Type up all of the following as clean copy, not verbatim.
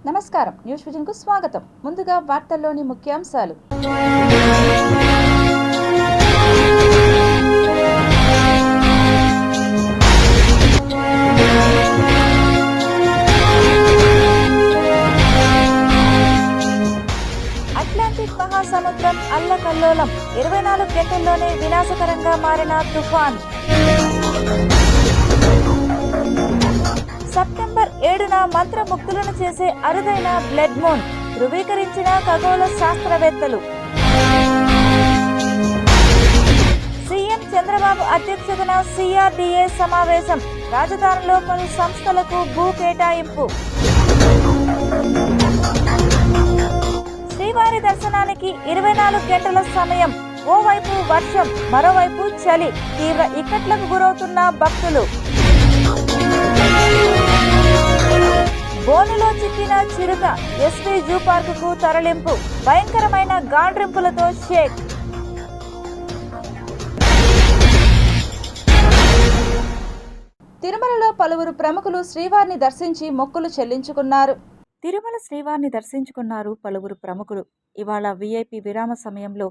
నమస్కారం, news vision కు స్వాగతం. ముందుగా వార్తల్లోని ముఖ్యాంశాలు. అట్లాంటిక్ మహాసముద్రం అల్లకల్లోలం, 24 గంటల్లోనే వినాశకరంగా మారిన తుఫాన్. సెప్టెంబర్ 7న మంత్రముగ్ధులను చేసే అరుదైన బ్లడ్ మూన్ ధృవీకరించిన ఖగోళ శాస్త్రవేత్తలు. సీఎం చంద్రబాబు అధ్యక్షతన సిఆర్డీఏ సమావేశం, రాజధానిలో పలు సంస్థలకు భూ కేటాయింపు. శ్రీవారి దర్శనానికి 24 గంటల సమయం. ఓవైపు వర్షం, మరోవైపు చలి, తీవ్ర ఇక్కట్లకు గురవుతున్న భక్తులు. బోనులో చిక్కిన చిరుత ఎస్పీ జూ పార్కుకు తరలింపు, భయంకరమైన గాండ్రింపులతో షేక్. తిరుమలలో పలువురు ప్రముఖులు శ్రీవారిని దర్శించి మొక్కులు చెల్లించుకున్నారు. తిరుమల శ్రీవారిని దర్శించుకున్నారు పలువురు ప్రముఖులు. ఇవాళ వీఐపీ విరామ సమయంలో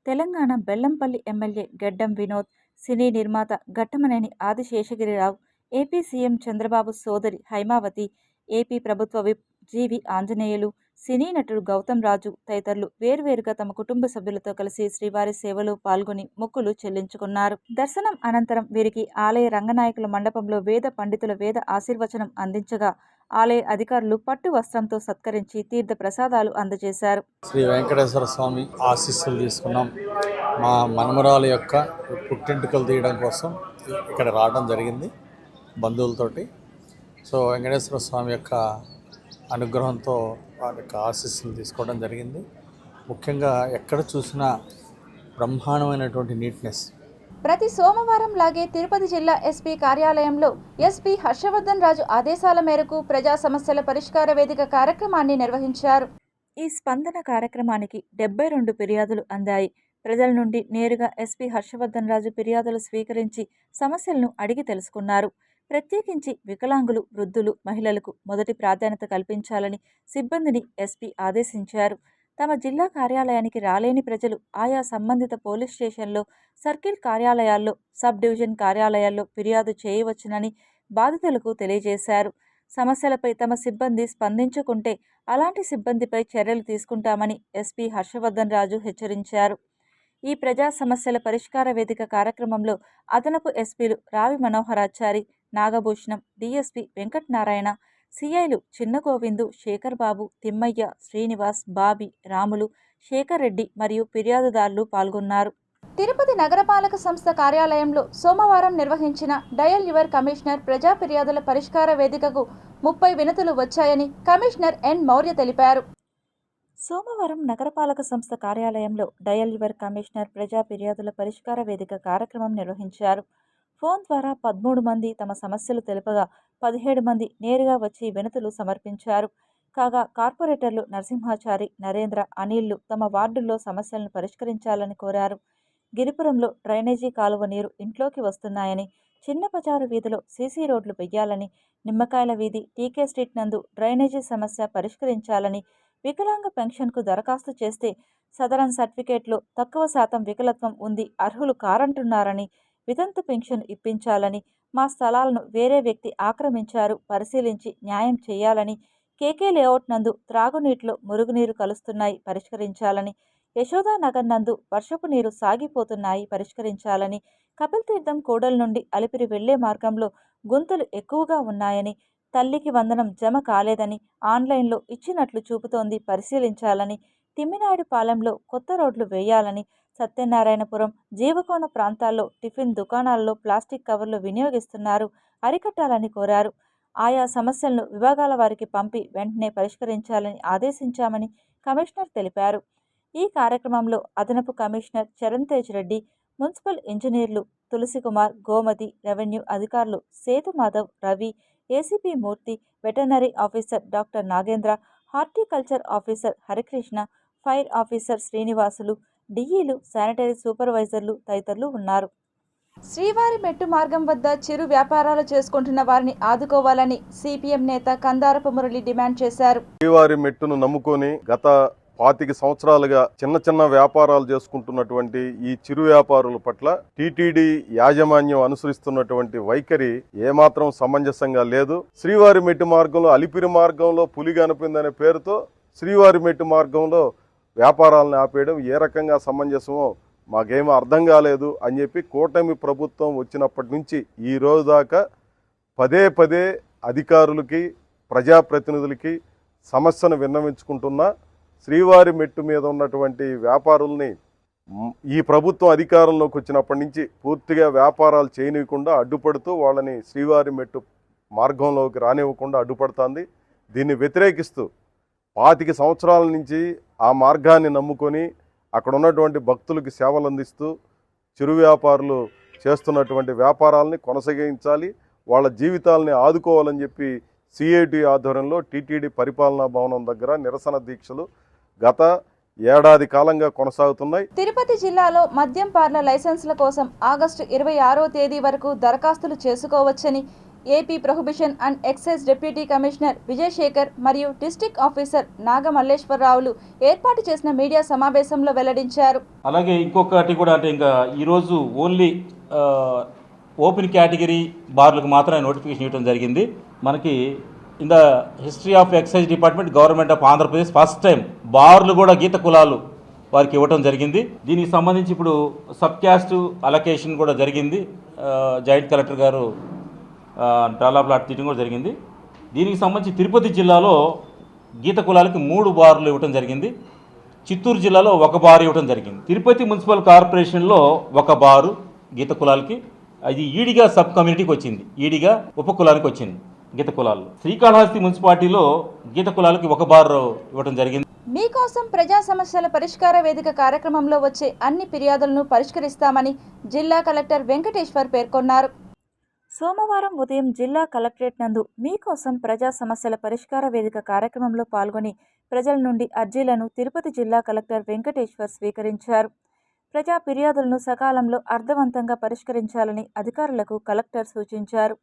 తెలంగాణ బెల్లంపల్లి ఎమ్మెల్యే గెడ్డం వినోద్, సినీ నిర్మాత ఘట్టమనేని ఆదిశేషగిరిరావు, ఏపీ సీఎం చంద్రబాబు సోదరి హైమావతి, ఏపీ ప్రభుత్వ విప్ జీవి ఆంజనేయులు, సినీ నటుడు గౌతమ్ రాజు తదితరులు వేర్వేరుగా తమ కుటుంబ సభ్యులతో కలిసి శ్రీవారి సేవలో పాల్గొని మొక్కులు చెల్లించుకున్నారు. దర్శనం అనంతరం వీరికి ఆలయ రంగనాయకుల మండపంలో వేద పండితుల వేద ఆశీర్వచనం అందించగా ఆలయ అధికారులు పట్టు వస్త్రంతో సత్కరించి తీర్థ ప్రసాదాలు అందజేశారు. శ్రీ వెంకటేశ్వర స్వామి ఆశీస్సులు తీసుకున్నాం. మా మనమరాలు యొక్క పుట్టింటికలు తీయడం కోసం ఇక్కడ రావడం జరిగింది బంధువులతోటి. సో వెంకటేశ్వర స్వామి యొక్క అనుగ్రహంతో వారి యొక్క ఆశీస్సులు తీసుకోవడం జరిగింది. ముఖ్యంగా ఎక్కడ చూసినా బ్రహ్మాండమైనటువంటి నీట్నెస్. ప్రతి సోమవారం లాగే తిరుపతి జిల్లా ఎస్పీ కార్యాలయంలో ఎస్పీ హర్షవర్ధన్ రాజు ఆదేశాల మేరకు ప్రజా సమస్యల పరిష్కార వేదిక కార్యక్రమాన్ని నిర్వహించారు. ఈ స్పందన కార్యక్రమానికి 72 ఫిర్యాదులు అందాయి. ప్రజల నుండి నేరుగా ఎస్పీ హర్షవర్ధన్ రాజు ఫిర్యాదులు స్వీకరించి సమస్యలను అడిగి తెలుసుకున్నారు. ప్రత్యేకించి వికలాంగులు, వృద్ధులు, మహిళలకు మొదటి ప్రాధాన్యత కల్పించాలని సిబ్బందిని ఎస్పీ ఆదేశించారు. తమ జిల్లా కార్యాలయానికి రాలేని ప్రజలు ఆయా సంబంధిత పోలీస్ స్టేషన్లో, సర్కిల్ కార్యాలయాల్లో, సబ్ డివిజన్ కార్యాలయాల్లో ఫిర్యాదు చేయవచ్చునని బాధితులకు తెలియజేశారు. సమస్యలపై తమ సిబ్బంది స్పందించుకుంటే అలాంటి సిబ్బందిపై చర్యలు తీసుకుంటామని ఎస్పీ హర్షవర్ధన్ రాజు హెచ్చరించారు. ఈ ప్రజా సమస్యల పరిష్కార వేదిక కార్యక్రమంలో అదనపు ఎస్పీలు రావి మనోహరాచారి, నాగభూషణం, డీఎస్పీ వెంకటనారాయణ, సిఐలు చిన్న గోవిందు, శేఖర్ బాబు, తిమ్మయ్య, శ్రీనివాస్, బాబీ, రాములు, శేఖర్ రెడ్డి మరియు ఫిర్యాదుదారులు పాల్గొన్నారు. తిరుపతి నగరపాలక సంస్థ కార్యాలయంలో సోమవారం నిర్వహించిన డయల్ యువర్ కమిషనర్ ప్రజా ఫిర్యాదుల పరిష్కార వేదికకు 30 వినతులు వచ్చాయని కమిషనర్ ఎన్ మౌర్య తెలిపారు. సోమవారం నగరపాలక సంస్థ కార్యాలయంలో డయల్ యువర్ కమిషనర్ ప్రజా ఫిర్యాదుల పరిష్కార వేదిక కార్యక్రమం నిర్వహించారు. ఫోన్ ద్వారా 13 మంది తమ సమస్యలు తెలుపగా 17 మంది నేరుగా వచ్చి వినతులు సమర్పించారు. కాగా కార్పొరేటర్లు నరసింహాచారి, నరేంద్ర, అనిల్లు తమ వార్డుల్లో సమస్యలను పరిష్కరించాలని కోరారు. గిరిపురంలో డ్రైనేజీ కాలువ నీరు ఇంట్లోకి వస్తున్నాయని, చిన్న బజారు వీధిలో సీసీ రోడ్లు వెయ్యాలని, నిమ్మకాయల వీధి, టీకే స్ట్రీట్ నందు డ్రైనేజీ సమస్య పరిష్కరించాలని, వికలాంగ పెన్షన్కు దరఖాస్తు చేస్తే సదరన్ సర్టిఫికేట్లో తక్కువ శాతం వికలత్వం ఉంది, అర్హులు కారంటున్నారని, వితంతు పెన్షన్ ఇప్పించాలని, మా స్థలాలను వేరే వ్యక్తి ఆక్రమించారు, పరిశీలించి న్యాయం చేయాలని, కేకే లేఅవుట్ నందు త్రాగునీటిలో మురుగునీరు కలుస్తున్నాయి, పరిష్కరించాలని, యశోదానగర్ నందు వర్షపు నీరు సాగిపోతున్నాయి, పరిష్కరించాలని, కపిల్ తీర్థం కూడలి నుండి అలిపిరి వెళ్లే మార్గంలో గుంతలు ఎక్కువగా ఉన్నాయని, తల్లికి వందనం జమ కాలేదని, ఆన్లైన్లో ఇచ్చినట్లు చూపుతోంది, పరిశీలించాలని, తిమ్మినాయుడు పాలెంలో కొత్త రోడ్లు వేయాలని, సత్యనారాయణపురం, జీవకోణ ప్రాంతాల్లో టిఫిన్ దుకాణాల్లో ప్లాస్టిక్ కవర్లు వినియోగిస్తున్నారు, అరికట్టాలని కోరారు. ఆయా సమస్యలను విభాగాల వారికి పంపి వెంటనే పరిష్కరించాలని ఆదేశించామని కమిషనర్ తెలిపారు. ఈ కార్యక్రమంలో అదనపు కమిషనర్ చరణ్ తేజ్ రెడ్డి, మున్సిపల్ ఇంజనీర్లు తులసికుమార్, గోమతి, రెవెన్యూ అధికారులు Sethu Madhav, Ravi, ACP Murthy, veterinary officer doctor Nagendra, horticulture officer Harikrishna, fire officer Srinivasulu, డిఈలు, శానిటరీ సూపర్వైజర్లు తదితరులు ఉన్నారు. శ్రీవారి మెట్టు మార్గం వద్ద చిరు వ్యాపారాలు చేసుకుంటున్న వారిని ఆదుకోవాలని సిపిఎం నేత కందారపు మురళి డిమాండ్ చేశారు. శ్రీవారి మెట్టును నమ్ముకొని గత 25 సంవత్సరాలుగా చిన్న చిన్న వ్యాపారాలు చేసుకుంటున్నటువంటి ఈ చిరు వ్యాపారుల పట్ల టీటీడీ యాజమాన్యం అనుసరిస్తున్నటువంటి వైఖరి ఏమాత్రం సమంజసంగా లేదు. శ్రీవారి మెట్టు మార్గంలో అలిపిరి మార్గంలో పులి కనిపిందనే పేరుతో శ్రీవారి మెట్టు మార్గంలో వ్యాపారాలను ఆపేయడం ఏ రకంగా సమంజసమో మాకేమీ అర్థం కాలేదు అని చెప్పి కూటమి ప్రభుత్వం వచ్చినప్పటి నుంచి ఈ రోజు దాకా పదే పదే అధికారులకి ప్రజాప్రతినిధులకి సమస్యను విన్నవించుకుంటున్నా శ్రీవారి మెట్టు మీద ఉన్నటువంటి వ్యాపారుల్ని ఈ ప్రభుత్వం అధికారంలోకి వచ్చినప్పటి నుంచి పూర్తిగా వ్యాపారాలు చేయనివ్వకుండా అడ్డుపడుతూ వాళ్ళని శ్రీవారి మెట్టు మార్గంలోకి రానివ్వకుండా అడ్డుపడుతుంది. దీన్ని వ్యతిరేకిస్తూ 25 సంవత్సరాల నుంచి ఆ మార్గాన్ని నమ్ముకొని అక్కడ ఉన్నటువంటి భక్తులకి సేవలు అందిస్తూ చిరు వ్యాపారులు చేస్తున్నటువంటి వ్యాపారాలని కొనసాగించాలి, వాళ్ళ జీవితాలని ఆదుకోవాలని చెప్పి సిఐటి ఆధ్వర్యంలో టీటీడీ పరిపాలనా భవనం దగ్గర నిరసన దీక్షలు గత ఏడాది కాలంగా కొనసాగుతున్నాయి. తిరుపతి జిల్లాలో మద్యం పార్ల లైసెన్సుల కోసం ఆగస్టు 26వ తేదీ వరకు దరఖాస్తులు చేసుకోవచ్చని AP prohibition and excise deputy commissioner Vijayasekhar మరియు డిస్ట్రిక్ట్ ఆఫీసర్ నాగమల్లేశ్వరరావులు ఏర్పాటు చేసిన మీడియా సమావేశంలో వెల్లడించారు. అలాగే ఇంకొకటి కూడా అంటే ఇంకా ఈరోజు ఓన్లీ ఓపెన్ కేటగిరీ బార్లకు మాత్రమే నోటిఫికేషన్ ఇవ్వడం జరిగింది. మనకి in the history of excise department government of Andhra Pradesh first time బార్లు కూడా గీత కులాలు వారికి ఇవ్వడం జరిగింది. దీనికి సంబంధించి ఇప్పుడు సబ్ క్యాస్ట్ అలొకేషన్ కూడా జరిగింది. జాయింట్ కలెక్టర్ గారు టాలా ప్లాట్ తీయడం కూడా జరిగింది. దీనికి సంబంధించి తిరుపతి జిల్లాలో గీత కులాలకి 3 బార్లు ఇవ్వడం జరిగింది. చిత్తూరు జిల్లాలో 1 బారు ఇవ్వడం జరిగింది. తిరుపతి మున్సిపల్ కార్పొరేషన్లో 1 బారు గీత కులాలకి, అది ఈడిగా సబ్ కమ్యూనిటీకి వచ్చింది, ఈడిగా ఉపకులానికి వచ్చింది గీత కులాలు. శ్రీకాళహస్తి మున్సిపాలిటీలో గీత కులాలకి 1 బారు ఇవ్వడం జరిగింది. మీకోసం ప్రజా సమస్యల పరిష్కార వేదిక కార్యక్రమంలో వచ్చే అన్ని ఫిర్యాదులను పరిష్కరిస్తామని జిల్లా కలెక్టర్ వెంకటేశ్వర్ పేర్కొన్నారు. సోమవారం ఉదయం జిల్లా కలెక్టరేట్ నందు మీకోసం ప్రజా సమస్యల పరిష్కార వేదిక కార్యక్రమంలో పాల్గొని ప్రజల నుండి అర్జీలను తిరుపతి జిల్లా కలెక్టర్ వెంకటేశ్వర్ స్వీకరించారు. ప్రజా ఫిర్యాదులను సకాలంలో అర్థవంతంగా పరిష్కరించాలని అధికారులకు కలెక్టర్ సూచించారు.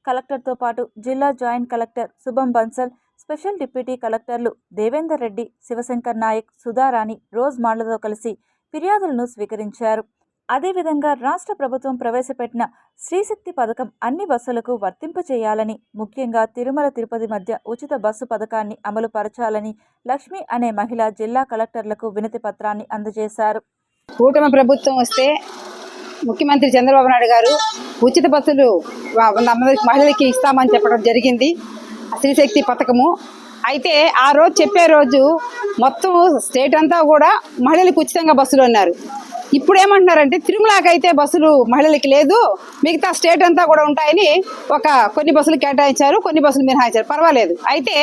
కలెక్టర్తో పాటు జిల్లా జాయింట్ కలెక్టర్ శుభం బన్సల్, స్పెషల్ డిప్యూటీ కలెక్టర్లు దేవేందర్ రెడ్డి, శివశంకర్ నాయక్, సుధారాణి, రోజ్ మాళ్లతో కలిసి ఫిర్యాదులను స్వీకరించారు. అదేవిధంగా రాష్ట్ర ప్రభుత్వం ప్రవేశపెట్టిన శ్రీశక్తి పథకం అన్ని బస్సులకు వర్తింపచేయాలని, ముఖ్యంగా తిరుమల తిరుపతి మధ్య ఉచిత బస్సు పథకాన్ని అమలు పరచాలని లక్ష్మి అనే మహిళ జిల్లా కలెక్టర్లకు వినతి పత్రాన్ని అందజేశారు. కూటమి ప్రభుత్వం వస్తే ముఖ్యమంత్రి చంద్రబాబు నాయుడు గారు ఉచిత బస్సులు మహిళలకి ఇస్తామని చెప్పడం జరిగింది, శ్రీశక్తి పథకము. అయితే ఆ రోజు చెప్పే రోజు మొత్తం స్టేట్ అంతా కూడా మహిళలకు ఉచితంగా బస్సులు అన్నారు. ఇప్పుడు ఏమంటున్నారంటే తిరుమలకైతే బస్సులు మహిళలకి లేదు, మిగతా స్టేట్ అంతా కూడా ఉంటాయని కొన్ని బస్సులు కేటాయించారు, కొన్ని బస్సులు మినహాయించారు, పర్వాలేదు. అయితే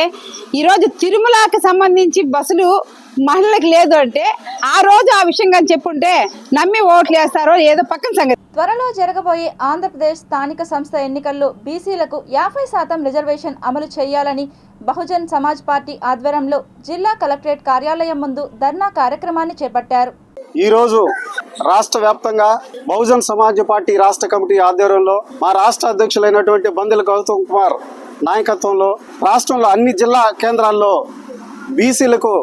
ఈరోజు తిరుమలకి సంబంధించి బస్సులు మహిళలకు లేదు అంటే ఆ రోజు ఆ విషయం కానీ చెప్పుంటే నమ్మి ఓట్లు వేస్తారో ఏదో పక్కన సంగతి. త్వరలో జరగబోయే ఆంధ్రప్రదేశ్ స్థానిక సంస్థ ఎన్నికల్లో బీసీలకు 50% రిజర్వేషన్ అమలు చేయాలని బహుజన్ సమాజ్ పార్టీ ఆధ్వర్యంలో జిల్లా కలెక్టరేట్ కార్యాలయం ముందు ధర్నా కార్యక్రమాన్ని చేపట్టారు. ఈరోజు రాష్ట్ర వ్యాప్తంగా బహుజన్ సమాజ్ పార్టీ రాష్ట్ర కమిటీ ఆధ్వర్యంలో మా రాష్ట్ర అధ్యక్షులైనటువంటి బందెల గౌతమ్ కుమార్ నాయకత్వంలో రాష్ట్రంలో అన్ని జిల్లా కేంద్రాల్లో బీసీలకు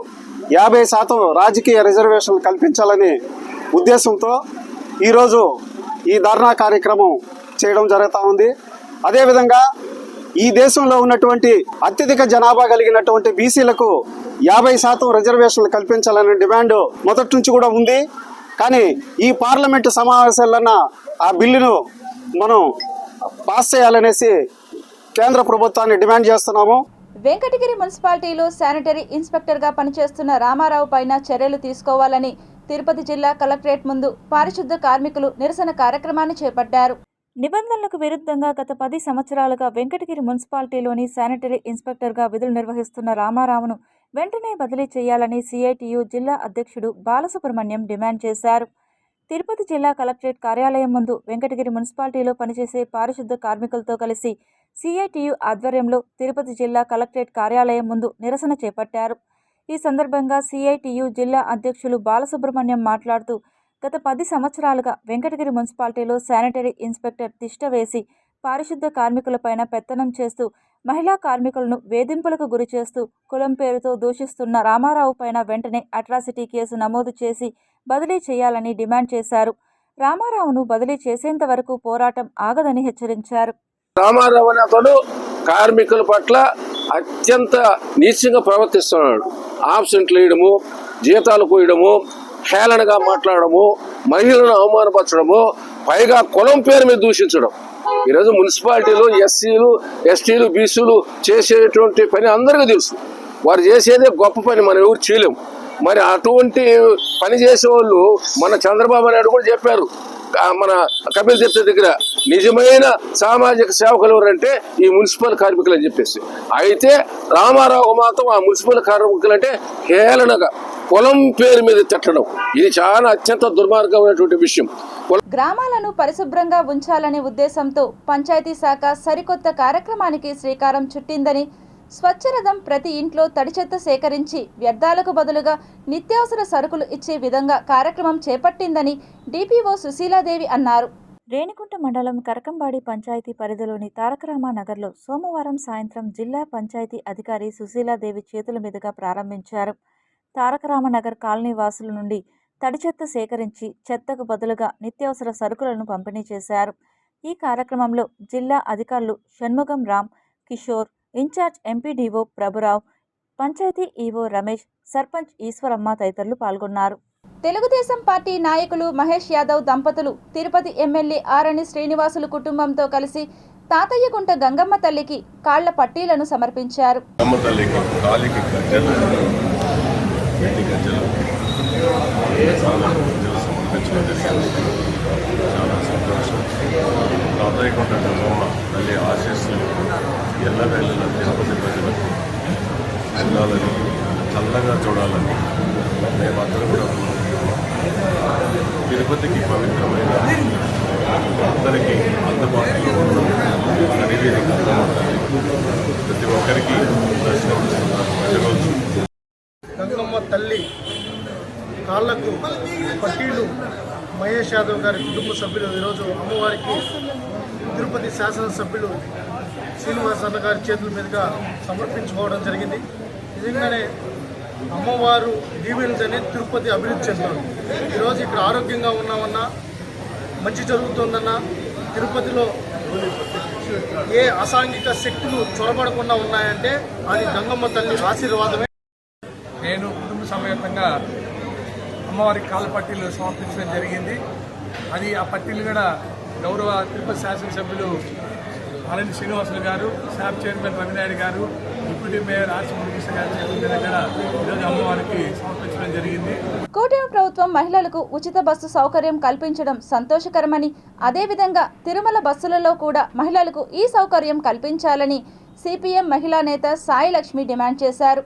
50% రాజకీయ రిజర్వేషన్లు కల్పించాలని ఉద్దేశంతో ఈరోజు ఈ ధర్నా కార్యక్రమం చేయడం జరుగుతూ ఉంది. అదేవిధంగా ఈ దేశంలో ఉన్నటువంటి అత్యధిక జనాభా కలిగినటువంటి బీసీలకు 50% రిజర్వేషన్లు కల్పించాలనే డిమాండ్ మొదటి నుంచి కూడా ఉంది. కానీ ఈ పార్లమెంటు సమావేశాలన్నా ఆ బిల్లును మనం పాస్ చేయాలనేసి కేంద్ర ప్రభుత్వాన్ని డిమాండ్ చేస్తున్నాము. వెంకటగిరి మున్సిపాలిటీలో శానిటరీ ఇన్స్పెక్టర్గా పనిచేస్తున్న రామారావు పైన చర్యలు తీసుకోవాలని తిరుపతి జిల్లా కలెక్టరేట్ ముందు పారిశుద్ధ కార్మికులు నిరసన కార్యక్రమాన్ని చేపట్టారు. నిబంధనలకు విరుద్ధంగా గత 10 సంవత్సరాలుగా వెంకటగిరి మున్సిపాలిటీలోని శానిటరీ ఇన్స్పెక్టర్గా విధులు నిర్వహిస్తున్న రామారావును వెంటనే బదిలీ చేయాలని సిఐటియు జిల్లా అధ్యక్షుడు బాలసుబ్రహ్మణ్యం డిమాండ్ చేశారు. తిరుపతి జిల్లా కలెక్టరేట్ కార్యాలయం ముందు వెంకటగిరి మున్సిపాలిటీలో పనిచేసే పారిశుద్ధ కార్మికులతో కలిసి సిఐటియు ఆధ్వర్యంలో తిరుపతి జిల్లా కలెక్టరేట్ కార్యాలయం ముందు నిరసన చేపట్టారు. ఈ సందర్భంగా సిఐటియు జిల్లా అధ్యక్షులు బాలసుబ్రహ్మణ్యం మాట్లాడుతూ గత 10 సంవత్సరాలుగా వెంకటగిరి మున్సిపాలిటీలో శానిటరీ ఇన్స్పెక్టర్ తిష్ట వేసి పారిశుద్ధ కార్మికులపైన పెత్తనం చేస్తూ మహిళా కార్మికులను వేధింపులకు గురి చేస్తూ కులం పేరుతో దూషిస్తున్న రామారావు పైన వెంటనే అట్రాసిటీ కేసు నమోదు చేసి బదిలీ చేయాలని డిమాండ్ చేశారు. రామారావును బదిలీ చేసేంత వరకు పోరాటం ఆగదని హెచ్చరించారు. రామారావు అనే అతడు కార్మికుల పట్ల అత్యంత నీచంగా ప్రవర్తిస్తున్నాడు. ఆబ్సెంట్లు వేయడము, జీతాలు కోయడము, హేళనగా మాట్లాడము, మహిళలను అవమానపరచడము, పైగా కులం పేరు మీద దూషించడం. ఈరోజు మున్సిపాలిటీలో ఎస్సీలు, ఎస్టీలు, బీసీలు చేసేటువంటి పని అందరికీ తెలుసు. వారు చేసేదే గొప్ప పని, మనం ఎవరు చేయలేము. మరి అటువంటి పని చేసే వాళ్ళు మన చంద్రబాబు నాయుడు కూడా చెప్పారు, మన కపిల్ తీర్థ దగ్గర నిజమైన సామాజిక సేవకులు ఎవరంటే ఈ మున్సిపల్ కార్మికులు అని చెప్పేసి. అయితే రామారావు మాత్రం ఆ మున్సిపల్ కార్మికులు అంటే హేళనగా కులం పేరు మీద తిట్టడం, ఇది చాలా అత్యంత దుర్మార్గమైనటువంటి విషయం. గ్రామాలను పరిశుభ్రంగా ఉంచాలనే ఉద్దేశంతో పంచాయతీ శాఖ సరికొత్త కార్యక్రమానికి శ్రీకారం చుట్టిందని, స్వచ్ఛరథం ప్రతి ఇంట్లో తడి చెత్త సేకరించి వ్యర్థాలకు బదులుగా నిత్యావసర సరుకులు ఇచ్చే విధంగా కార్యక్రమం చేపట్టిందని డిపిఓ సుశీలాదేవి అన్నారు. రేణిగుంట మండలం కరకంబాడి పంచాయతీ పరిధిలోని తారకరామ నగర్లో సోమవారం సాయంత్రం జిల్లా పంచాయతీ అధికారి సుశీలాదేవి చేతుల మీదుగా ప్రారంభించారు. తారకరామ నగర్ కాలనీ వాసుల నుండి తడి చెత్త సేకరించి చెత్తకు బదులుగా నిత్యావసర సరుకులను పంపిణీ చేశారు. ఈ కార్యక్రమంలో జిల్లా అధికారులు Shanmugam Ram, Kishore, in charge MPDO Prabhurao, panchayat EO Ramesh, sarpanch Eshwaramma తదితరులు పాల్గొన్నారు. తెలుగుదేశం పార్టీ నాయకులు మహేష్ యాదవ్ దంపతులు తిరుపతి ఎమ్మెల్యే ఆరణి శ్రీనివాసులు కుటుంబంతో కలిసి తాతయ్యగుంట గంగమ్మ తల్లికి కాళ్ల పట్టీలను సమర్పించారు. చాలా సంతోషం. తాతయ్యగుంట గంగమ్మ తల్లి ఆశీస్సులు ఎల్లవేళలా తిరుపతి ప్రజలకు ఉండాలని, చల్లగా చూడాలని మేమందరూ కూడా తిరుపతికి పవిత్రమైన అందరికీ అందుబాటులో ఉన్న అడిగిరి గంగమ్మ తల్లి ప్రతి ఒక్కరికి దర్శనం ప్రతిరోజు. గంగమ్మ తల్లి కాళ్లకు పట్టీలు మహేష్ యాదవ్ గారి కుటుంబ సభ్యులు ఈరోజు అమ్మవారికి తిరుపతి శాసనసభ్యులు శ్రీనివాసన్న గారి చేతుల మీదుగా సమర్పించుకోవడం జరిగింది. నిజంగానే అమ్మవారు దీవెనతోనే తిరుపతి అభివృద్ధి చెందారు. ఈరోజు ఇక్కడ ఆరోగ్యంగా ఉన్నామన్నా, మంచి జరుగుతుందన్నా, తిరుపతిలో ఏ అసాంఘిక శక్తులు చొరబడకుండా ఉన్నాయంటే అది గంగమ్మ తల్లి ఆశీర్వాదమే. నేను కుటుంబ సమేతంగా అమ్మవారికి కాళ్ళ పట్టీలు సమర్పించడం జరిగింది. అది ఆ పట్టీలు కూడా గౌరవ తిరుపతి శాసనసభ్యులు ఆరణి శ్రీనివాసులు గారు, శాప్ చైర్మన్ రవినాయుడు గారు, డిప్యూటీ మేయర్ ఆర్సి మునికృష్ణ గారి చేతుల దగ్గర ఈరోజు అమ్మవారికి సమర్పించడం జరిగింది. కూటమి ప్రభుత్వం మహిళలకు ఉచిత బస్సు సౌకర్యం కల్పించడం సంతోషకరమని, అదేవిధంగా తిరుమల బస్సులలో కూడా మహిళలకు ఈ సౌకర్యం కల్పించాలని సిపిఎం మహిళా నేత సాయి లక్ష్మి డిమాండ్ చేశారు.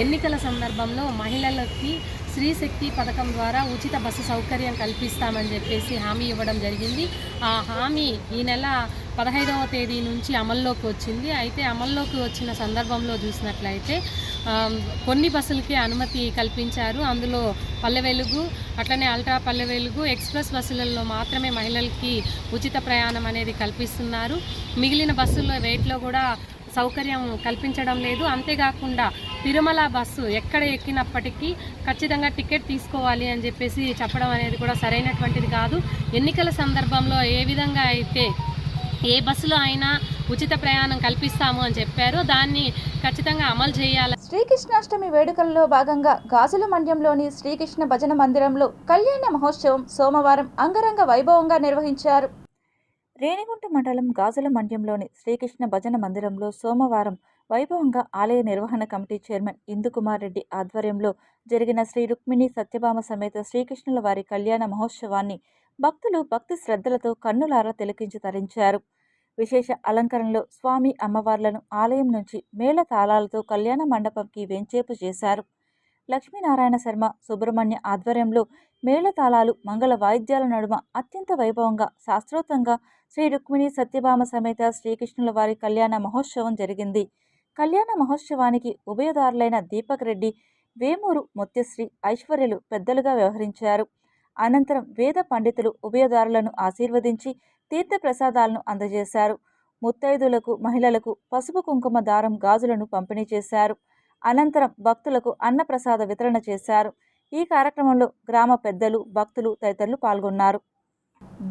ఎన్నికల సందర్భంలో మహిళలకి స్త్రీ శక్తి పథకం ద్వారా ఉచిత బస్సు సౌకర్యం కల్పిస్తామని చెప్పేసి హామీ ఇవ్వడం జరిగింది. ఆ హామీ ఈ నెల 15వ తేదీ నుంచి అమల్లోకి వచ్చింది. అయితే అమల్లోకి వచ్చిన సందర్భంలో చూసినట్లయితే కొన్ని బస్సులకే అనుమతి కల్పించారు. అందులో పల్లె వెలుగు, అట్లనే అల్ట్రా పల్లె వెలుగు, ఎక్స్ప్రెస్ బస్సులలో మాత్రమే మహిళలకి ఉచిత ప్రయాణం అనేది కల్పిస్తున్నారు. మిగిలిన బస్సుల్లో రేట్లో కూడా సౌకర్యం కల్పించడం లేదు. అంతేకాకుండా తిరుమల బస్సు ఎక్కడ ఎక్కినప్పటికీ ఖచ్చితంగా టికెట్ తీసుకోవాలి అని చెప్పేసి చెప్పడం అనేది కూడా సరైనటువంటిది కాదు. ఎన్నికల సందర్భంలో ఏ విధంగా అయితే ఏ బస్సులో అయినా ఉచిత ప్రయాణం కల్పిస్తాము అని చెప్పారో దాన్ని ఖచ్చితంగా అమలు చేయాలి. శ్రీకృష్ణాష్టమి వేడుకల్లో భాగంగా గాజుల మండ్యంలోని శ్రీకృష్ణ భజన మందిరంలో కళ్యాణ మహోత్సవం సోమవారం అంగరంగ వైభవంగా నిర్వహించారు. రేణిగుంట మండలం గాజుల మండ్యంలోని శ్రీకృష్ణ భజన మందిరంలో సోమవారం వైభవంగా ఆలయ నిర్వహణ కమిటీ చైర్మన్ ఇందుకుమార్ రెడ్డి ఆధ్వర్యంలో జరిగిన శ్రీ రుక్మిణి సత్యభామ సమేత శ్రీకృష్ణుల వారి కళ్యాణ మహోత్సవాన్ని భక్తులు భక్తి శ్రద్ధలతో కన్నులారా తిలకించి తరించారు. విశేష అలంకరణలో స్వామి అమ్మవార్లను ఆలయం నుంచి మేళ తాళాలతో కళ్యాణ మండపంకి వెంచేపు చేశారు. లక్ష్మీనారాయణ శర్మ, సుబ్రహ్మణ్య ఆధ్వర్యంలో మేళతాళాలు, మంగళ వాయిద్యాల నడుమ అత్యంత వైభవంగా శాస్త్రోక్తంగా శ్రీ రుక్మిణి సత్యభామ సమేత శ్రీకృష్ణుల వారి కళ్యాణ మహోత్సవం జరిగింది. కళ్యాణ మహోత్సవానికి ఉభయదారులైన దీపక్ రెడ్డి, వేమూరు ముత్యశ్రీ, ఐశ్వర్యలు పెద్దలుగా వ్యవహరించారు. అనంతరం వేద పండితులు ఉభయదారులను ఆశీర్వదించి తీర్థప్రసాదాలను అందజేశారు. ముత్తైదులకు, మహిళలకు పసుపు కుంకుమ దారం, గాజులను పంపిణీ చేశారు. అనంతరం భక్తులకు అన్నప్రసాద వితరణ చేశారు. ఈ కార్యక్రమంలో గ్రామ పెద్దలు, భక్తులు తదితరులు పాల్గొన్నారు.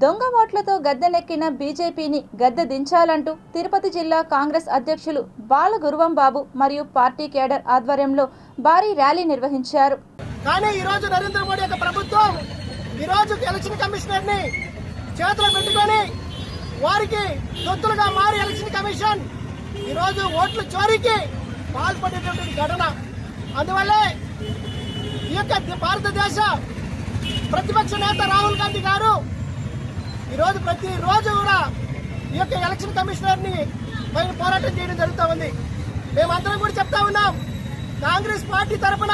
దొంగ ఓట్లతో గద్దెనెక్కిన బీజేపీని గద్దె దించాలంటూ తిరుపతి జిల్లా కాంగ్రెస్ అధ్యక్షులు బాలగురువం బాబు మరియు పార్టీ కేడర్ ఆధ్వర్యంలో భారీ ర్యాలీ నిర్వహించారు. కానీ ఈరోజు నరేంద్ర మోడీ యొక్క ప్రభుత్వం ఈరోజు ఎలక్షన్ కమిషనర్ ని చేతిలో పెట్టుకొని వారికి తొత్తులుగా మారి ఎలక్షన్ కమిషన్ ఈరోజు ఓట్ల చోరీకి పాల్పడేటువంటి ఘటన. అందువల్లే ఈ యొక్క భారతదేశ ప్రతిపక్ష నేత రాహుల్ గాంధీ గారు ఈరోజు ప్రతిరోజు కూడా ఈ యొక్క ఎలక్షన్ కమిషనర్ ని పైన పోరాటం చేయడం జరుగుతూ ఉంది. మేమందరం కూడా చెప్తా ఉన్నాం, కాంగ్రెస్ పార్టీ తరఫున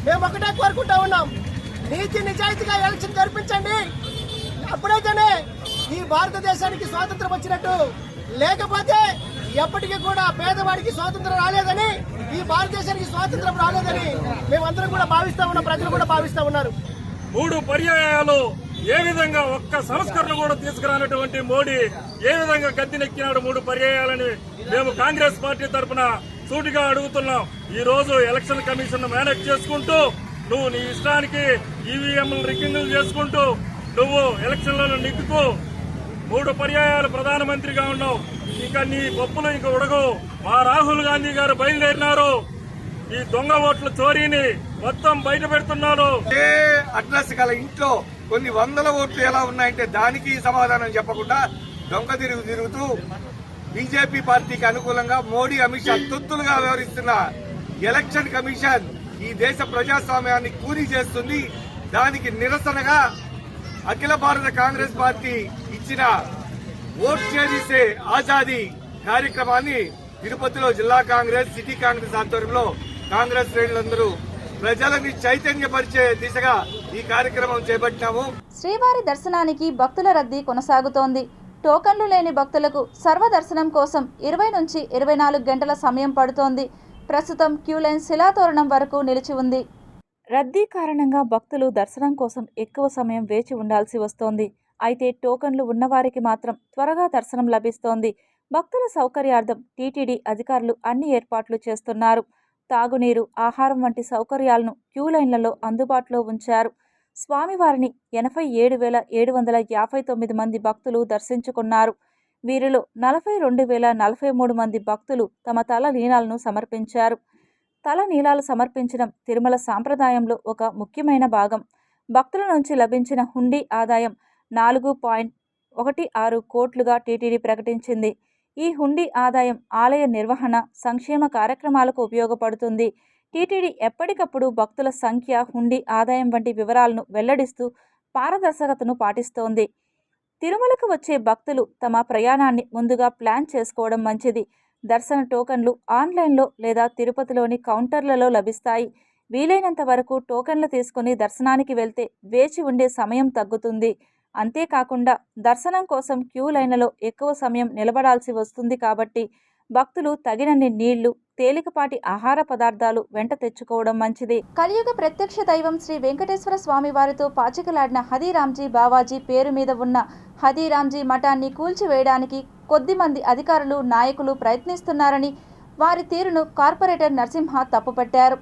మేము ఒకటే కోరుకుంటా ఉన్నాం, నీతి నిజాయితీగా ఎలక్షన్ జరిపించండి. అప్పుడైతేనే ఈ భారతదేశానికి స్వాతంత్రం వచ్చినట్టు. లేకపోతే ఎప్పటికీ కూడా పేదవాడికి స్వాతంత్రం రాలేదని, ఈ భారతదేశానికి స్వాతంత్రం రాలేదని మేమందరం కూడా భావిస్తా ఉన్నాం, ప్రజలు కూడా భావిస్తా ఉన్నారు. 3 పర్యాయాలు ఏ విధంగా ఒక్క సంస్కరణ కూడా తీసుకురానటువంటి మోడీ ఏ విధంగా గద్దెనెక్కినాడు 3 పర్యాయాలని మేము కాంగ్రెస్ పార్టీ తరఫున సూటిగా అడుగుతున్నాం. ఈ రోజు ఎలక్షన్ కమిషన్ మేనేజ్ చేసుకుంటూ నువ్వు నీ ఇష్టానికి ఈవీఎంలు రిగ్గింగ్లు చేసుకుంటూ నువ్వు ఎలక్షన్లను నెగ్గుతూ 3 పర్యాయాలు ప్రధానమంత్రిగా ఉన్నావు. ఇంకా నీ పప్పులు ఇంకా ఉడగవు. మా రాహుల్ గాంధీ గారు బయలుదేరినారు. ఈ దొంగ ఓట్ల చోరీని మొత్తం బయట పెడుతున్నారు. ఏ అడ్రస్ గల ఇంట్లో కొన్ని వందల ఓట్లు ఎలా ఉన్నాయంటే దానికి సమాధానం చెప్పకుండా దొంగ తిరుగుతూ బీజేపీ పార్టీకి అనుకూలంగా మోడీ, అమిత్ షా తొత్తులుగా వ్యవహరిస్తున్న ఎలక్షన్ కమిషన్ ఈ దేశ ప్రజాస్వామ్యాన్ని కూలీ చేస్తుంది. దానికి నిరసనగా అఖిల భారత కాంగ్రెస్ పార్టీ ఇచ్చిన ఓట్ చేసే ఆజాదీ కార్యక్రమాన్ని తిరుపతిలో జిల్లా కాంగ్రెస్, సిటీ కాంగ్రెస్ ఆధ్వర్యంలో కాంగ్రెస్ శ్రేణులందరూ ప్రజలని చైతన్యపరిచే దిశగా ఈ కార్యక్రమం చేపట్టాము. శ్రీవారి దర్శనానికి భక్తుల రద్దీ కొనసాగుతోంది. టోకన్లు లేని భక్తులకు సర్వదర్శనం కోసం 20 నుంచి 24 గంటల సమయం పడుతోంది. ప్రస్తుతం క్యూలైన్ శిలాతోరణం వరకు నిలిచి ఉంది. రద్దీ కారణంగా భక్తులు దర్శనం కోసం ఎక్కువ సమయం వేచి ఉండాల్సి వస్తోంది. అయితే టోకన్లు ఉన్నవారికి మాత్రం త్వరగా దర్శనం లభిస్తోంది. భక్తుల సౌకర్యార్థం టీటీడీ అధికారులు అన్ని ఏర్పాట్లు చేస్తున్నారు. తాగునీరు, ఆహారం వంటి సౌకర్యాలను క్యూలైన్లలో అందుబాటులో ఉంచారు. స్వామివారిని 87,759 మంది భక్తులు దర్శించుకున్నారు. వీరిలో 42,043 మంది భక్తులు తమ తల నీలాలను సమర్పించారు. తల నీలాలు సమర్పించడం తిరుమల సాంప్రదాయంలో ఒక ముఖ్యమైన భాగం. భక్తుల నుంచి లభించిన హుండీ ఆదాయం 4.16 కోట్లుగా టీటీడీ ప్రకటించింది. ఈ హుండీ ఆదాయం ఆలయ నిర్వహణ, సంక్షేమ కార్యక్రమాలకు ఉపయోగపడుతుంది. టీటీడీ ఎప్పటికప్పుడు భక్తుల సంఖ్య, హుండీ ఆదాయం వంటి వివరాలను వెల్లడిస్తూ పారదర్శకతను పాటిస్తోంది. తిరుమలకు వచ్చే భక్తులు తమ ప్రయాణాన్ని ముందుగా ప్లాన్ చేసుకోవడం మంచిది. దర్శన టోకన్లు ఆన్లైన్లో లేదా తిరుపతిలోని కౌంటర్లలో లభిస్తాయి. వీలైనంత వరకు టోకన్లు తీసుకుని దర్శనానికి వెళ్తే వేచి ఉండే సమయం తగ్గుతుంది. అంతేకాకుండా దర్శనం కోసం క్యూ లైన్లలో ఎక్కువ సమయం నిలబడాల్సి వస్తుంది. కాబట్టి భక్తులు తగినన్ని నీళ్లు, తేలికపాటి ఆహార పదార్థాలు వెంట తెచ్చుకోవడం మంచిది. కలియుగ ప్రత్యక్ష దైవం శ్రీ వెంకటేశ్వర స్వామి వారితో పాచికలాడిన హదీరాంజీ బావాజీ పేరు మీద ఉన్న హదీరాంజీ మఠాన్ని కూల్చివేయడానికి కొద్దిమంది అధికారులు, నాయకులు ప్రయత్నిస్తున్నారని వారి తీరును కార్పొరేటర్ నరసింహ తప్పుపట్టారు.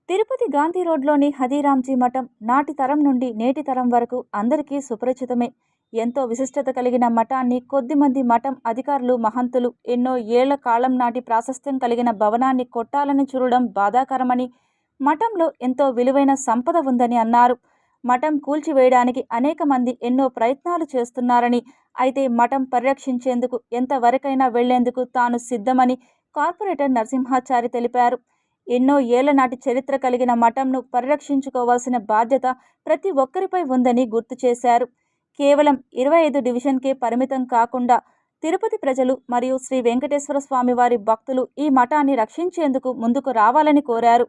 తిరుపతి గాంధీ రోడ్లోని హదీరాంజీ మఠం నాటి తరం నుండి నేటి తరం వరకు అందరికీ సుపరిచితమే. ఎంతో విశిష్టత కలిగిన మఠాన్ని కొద్దిమంది మఠం అధికారులు, మహంతులు ఎన్నో ఏళ్ల కాలం నాటి ప్రాశస్త్యం కలిగిన భవనాన్ని కొట్టాలని చూడడం బాధాకరమని, మఠంలో ఎంతో విలువైన సంపద ఉందని అన్నారు. మఠం కూల్చివేయడానికి అనేక మంది ఎన్నో ప్రయత్నాలు చేస్తున్నారని, అయితే మఠం పరిరక్షించేందుకు ఎంతవరకైనా వెళ్లేందుకు తాను సిద్ధమని కార్పొరేటర్ నరసింహాచారి తెలిపారు. ఎన్నో ఏళ్ల నాటి చరిత్ర కలిగిన మఠంను పరిరక్షించుకోవాల్సిన బాధ్యత ప్రతి ఒక్కరిపై ఉందని గుర్తు చేశారు. కేవలం 25 డివిజన్కే పరిమితం కాకుండా తిరుపతి ప్రజలు మరియు శ్రీ వెంకటేశ్వర స్వామి వారి భక్తులు ఈ మఠాన్ని రక్షించేందుకు ముందుకు రావాలని కోరారు.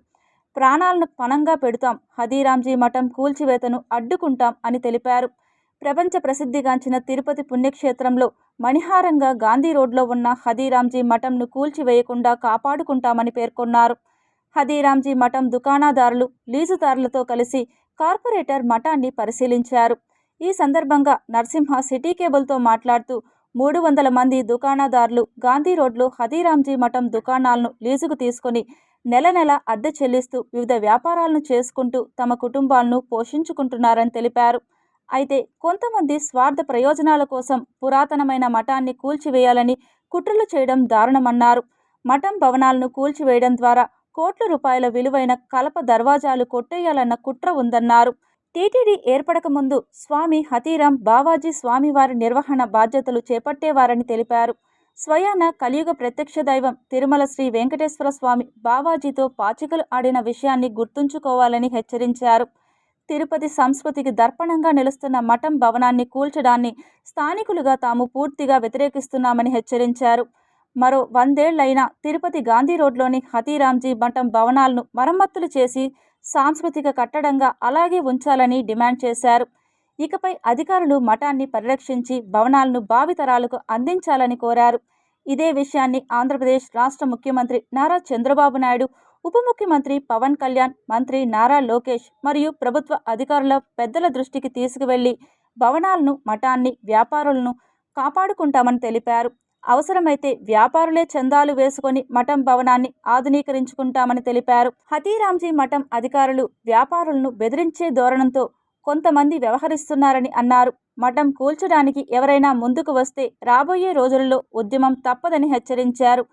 ప్రాణాలను పణంగా పెడతాం, హదీరాంజీ మఠం కూల్చివేతను అడ్డుకుంటాం అని తెలిపారు. ప్రపంచ ప్రసిద్ధిగాంచిన తిరుపతి పుణ్యక్షేత్రంలో మణిహారంగా గాంధీ రోడ్లో ఉన్న హదీరాంజీ మఠంను కూల్చివేయకుండా కాపాడుకుంటామని పేర్కొన్నారు. హదీరాంజీ మఠం దుకాణదారులు, లీజుదారులతో కలిసి కార్పొరేటర్ మఠాన్ని పరిశీలించారు. ఈ సందర్భంగా నరసింహ సిటీ కేబుల్తో మాట్లాడుతూ 300 మంది దుకాణదారులు గాంధీ రోడ్లో హతీరాంజీ మఠం దుకాణాలను లీజుకు తీసుకుని నెల నెల అద్దె చెల్లిస్తూ వివిధ వ్యాపారాలను చేసుకుంటూ తమ కుటుంబాలను పోషించుకుంటున్నారని తెలిపారు. అయితే కొంతమంది స్వార్థ ప్రయోజనాల కోసం పురాతనమైన మఠాన్ని కూల్చివేయాలని కుట్రలు చేయడం దారుణమన్నారు. మఠం భవనాలను కూల్చివేయడం ద్వారా కోట్ల రూపాయల విలువైన కలప దర్వాజాలు కొట్టేయాలన్న కుట్ర ఉందన్నారు. టీటీడీ ఏర్పడక ముందు స్వామి హతీరాం బావాజీ స్వామివారి నిర్వహణ బాధ్యతలు చేపట్టేవారని తెలిపారు. స్వయాన కలియుగ ప్రత్యక్ష దైవం తిరుమల శ్రీ వెంకటేశ్వర స్వామి బావాజీతో పాచికలు ఆడిన విషయాన్ని గుర్తుంచుకోవాలని హెచ్చరించారు. తిరుపతి సంస్కృతికి దర్పణంగా నిలుస్తున్న మఠం భవనాన్ని కూల్చడాన్ని స్థానికులుగా తాము పూర్తిగా వ్యతిరేకిస్తున్నామని హెచ్చరించారు. మరో 100 ఏళ్లైనా తిరుపతి గాంధీ రోడ్లోని హతీరాంజీ మఠం భవనాలను మరమ్మతులు చేసి సాంస్కృతిక కట్టడంగా అలాగే ఉంచాలని డిమాండ్ చేశారు. ఇకపై అధికారులు మఠాన్ని పరిరక్షించి భవనాలను భావితరాలకు అందించాలని కోరారు. ఇదే విషయాన్ని ఆంధ్రప్రదేశ్ రాష్ట్ర ముఖ్యమంత్రి నారా చంద్రబాబు నాయుడు, ఉప ముఖ్యమంత్రి పవన్ కళ్యాణ్, మంత్రి నారా లోకేష్ మరియు ప్రభుత్వ అధికారుల పెద్దల దృష్టికి తీసుకువెళ్లి భవనాలను, మఠాన్ని, వ్యాపారులను కాపాడుకుంటామని తెలిపారు. అవసరమైతే వ్యాపారులే చందాలు వేసుకొని మఠం భవనాన్ని ఆధునీకరించుకుంటామని తెలిపారు. హతీరాంజీ మఠం అధికారులు వ్యాపారులను బెదిరించే ధోరణంతో కొంతమంది వ్యవహరిస్తున్నారని అన్నారు. మఠం కూల్చడానికి ఎవరైనా ముందుకు వస్తే రాబోయే రోజులలో ఉద్యమం తప్పదని హెచ్చరించారు.